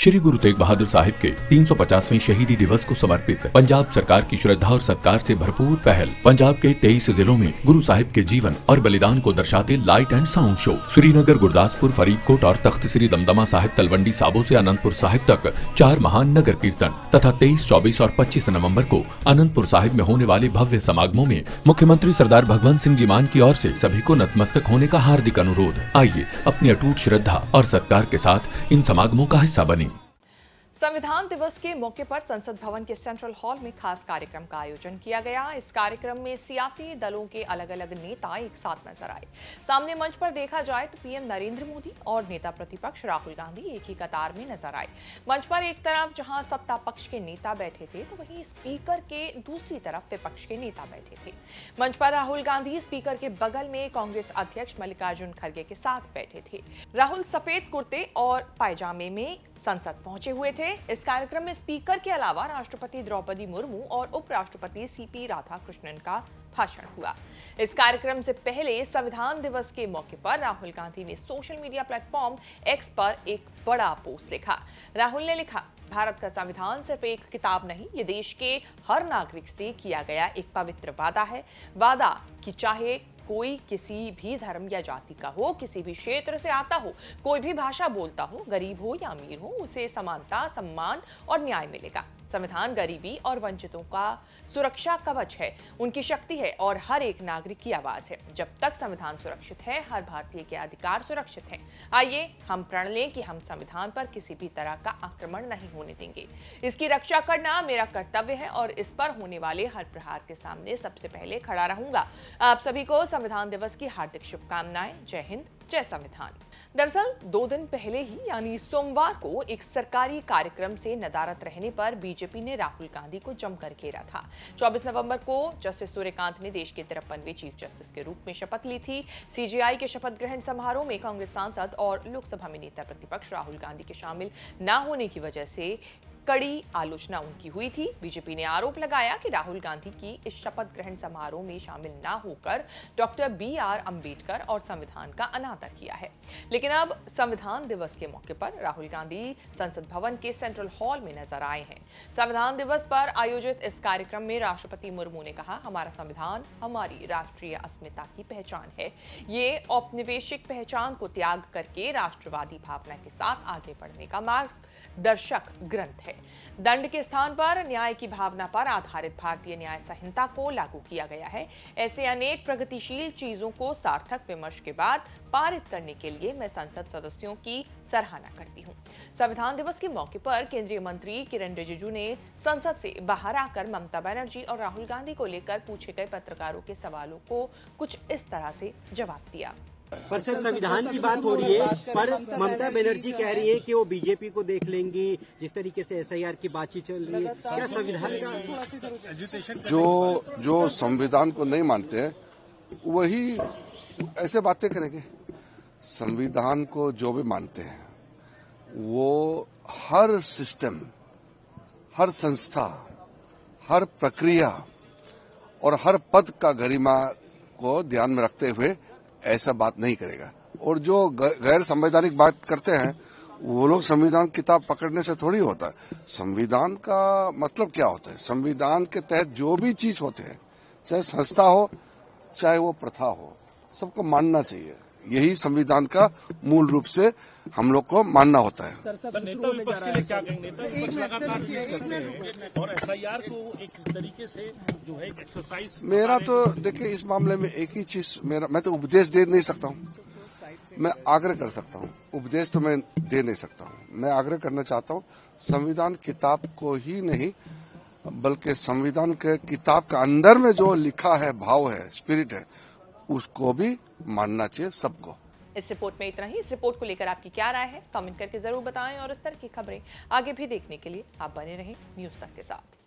श्री गुरु तेग बहादुर साहिब के 350वें शहीदी दिवस को समर्पित पंजाब सरकार की श्रद्धा और सत्कार से भरपूर पहल। पंजाब के 23 जिलों में गुरु साहिब के जीवन और बलिदान को दर्शाते light and sound show Srinagar, Gurdaspur, Faridkot और तख्त श्री दमदमा साहिब, तलवंडी साबो से अनंतपुर साहिब तक 4 महान नगर कीर्तन तथा 23, 24 और 25 नवंबर को अनंतपुर साहिब में होने वाले भव्य समागमों में मुख्यमंत्री सरदार भगवंत सिंह जी मान की ओर से सभी को नतमस्तक होने का हार्दिक अनुरोध। आइए अपनी अटूट श्रद्धा और सत्कार के साथ इन समागमों का हिस्सा बने। संविधान दिवस के मौके पर संसद भवन के सेंट्रल हॉल में खास कार्यक्रम का आयोजन किया गया। इस कार्यक्रम में सियासी दलों के अलग अलग नेता एक साथ नजर आए। सामने मंच पर देखा जाए तो पीएम नरेंद्र मोदी और नेता प्रतिपक्ष राहुल गांधी एक ही कतार में नजर आए। मंच पर एक तरफ जहां सत्ता पक्ष के नेता बैठे थे तो वहीं स्पीकर के दूसरी तरफ विपक्ष के नेता बैठे थे। मंच पर राहुल गांधी स्पीकर के बगल में कांग्रेस अध्यक्ष मल्लिकार्जुन खड़गे के साथ बैठे थे। राहुल सफेद कुर्ते और पायजामे में संसद पहुंचे हुए थे। इस कार्यक्रम में स्पीकर के अलावा राष्ट्रपति द्रौपदी मुर्मू और उपराष्ट्रपति सीपी राधाकृष्णन का भाषण हुआ। इस कार्यक्रम से पहले संविधान दिवस के मौके पर राहुल गांधी ने सोशल मीडिया प्लेटफॉर्म एक्स पर एक बड़ा पोस्ट लिखा। राहुल ने लिखा, भारत का संविधान सिर्फ एक किताब नहीं, ये देश के हर नागरिक से किया गया एक पवित्र वादा है। वादा कि चाहे कोई किसी भी धर्म या जाति का हो, किसी भी क्षेत्र से आता हो, कोई भी भाषा बोलता हो, गरीब हो या अमीर हो, उसे समानता, सम्मान और न्याय मिलेगा। संविधान गरीबी और वंचितों का सुरक्षा कवच है, उनकी शक्ति है और हर एक नागरिक की आवाज है। जब तक संविधान सुरक्षित है, हर भारतीय के अधिकार सुरक्षित हैं। आइए हम प्रण लें कि हम संविधान पर किसी भी तरह का आक्रमण नहीं होने देंगे। इसकी रक्षा करना मेरा कर्तव्य है और इस पर होने वाले हर प्रहार के सामने सबसे पहले खड़ा रहूंगा। आप सभी को संविधान दिवस की हार्दिक शुभकामनाएं। जय हिंद, जय संविधान। दरअसल 2 दिन पहले ही यानी सोमवार को एक सरकारी कार्यक्रम से नदारद रहने पर बीजेपी ने राहुल गांधी को जमकर घेरा था। 24 नवंबर को जस्टिस सूर्यकांत ने देश के 53वें चीफ जस्टिस के रूप में शपथ ली थी। सीजेआई के शपथ ग्रहण समारोह में कांग्रेस सांसद और लोकसभा में नेता प्रतिपक्ष राहुल गांधी के शामिल न होने की वजह से कड़ी आलोचना उनकी हुई थी। बीजेपी ने आरोप लगाया कि राहुल गांधी की इस शपथ ग्रहण समारोह में शामिल न होकर डॉक्टर BR अम्बेडकर और संविधान का अनादर किया है। लेकिन अब संविधान दिवस के मौके पर राहुल गांधी संसद भवन के सेंट्रल हॉल में नजर आए हैं। संविधान दिवस पर आयोजित इस कार्यक्रम में राष्ट्रपति मुर्मू ने कहा, हमारा संविधान हमारी राष्ट्रीय अस्मिता की पहचान है। ये औपनिवेशिक पहचान को त्याग करके राष्ट्रवादी भावना के साथ आगे बढ़ने का मार्गदर्शक ग्रंथ है। दंड के स्थान पर न्याय की भावना पर आधारित भारतीय न्याय संहिता को लागू किया गया है। ऐसे अनेक प्रगतिशील चीजों को सार्थक विमर्श के बाद पारित करने के लिए मैं संसद सदस्यों की सराहना करती हूं। संविधान दिवस के मौके पर केंद्रीय मंत्री किरण रिजिजू ने संसद से बाहर आकर ममता बनर्जी और राहुल गांधी को लेकर पूछे गए पत्रकारों के सवालों को कुछ इस तरह से जवाब दिया। पर सर, संविधान की बात हो रही है, पर ममता बनर्जी कह रही है कि वो बीजेपी को देख लेंगी। जिस तरीके से SIR की बातचीत चल रही है, क्या संविधान का जो संविधान को नहीं मानते हैं वही ऐसे बातें करेंगे। संविधान को जो भी मानते हैं वो हर सिस्टम, हर संस्था, हर प्रक्रिया और हर पद का गरिमा को ध्यान में रखते हुए ऐसा बात नहीं करेगा। और जो गैर संवैधानिक बात करते हैं वो लोग संविधान किताब पकड़ने से थोड़ी होता है। संविधान का मतलब क्या होता है? संविधान के तहत जो भी चीज होते हैं, चाहे संस्था हो चाहे वो प्रथा हो, सबको मानना चाहिए। यही संविधान का मूल रूप से हम लोग को मानना होता है। नेता विपक्ष के लिए क्या कहेंगे? नेता विपक्ष लगातार और SIR को एक तरीके से जो है एक्सरसाइज। मेरा तो देखिए इस मामले में एक ही चीज, मैं तो उपदेश दे नहीं सकता हूँ, मैं आग्रह कर सकता हूँ। उपदेश तो मैं दे नहीं सकता हूँ। मैं आग्रह करना चाहता हूँ, संविधान किताब को ही नहीं बल्कि संविधान के किताब के अंदर में जो लिखा है, भाव है, स्पिरिट है, उसको भी मानना चाहिए सबको। इस रिपोर्ट में इतना ही। इस रिपोर्ट को लेकर आपकी क्या राय है, कमेंट करके जरूर बताएं और इस तरह की खबरें आगे भी देखने के लिए आप बने रहें न्यूज़ तक के साथ।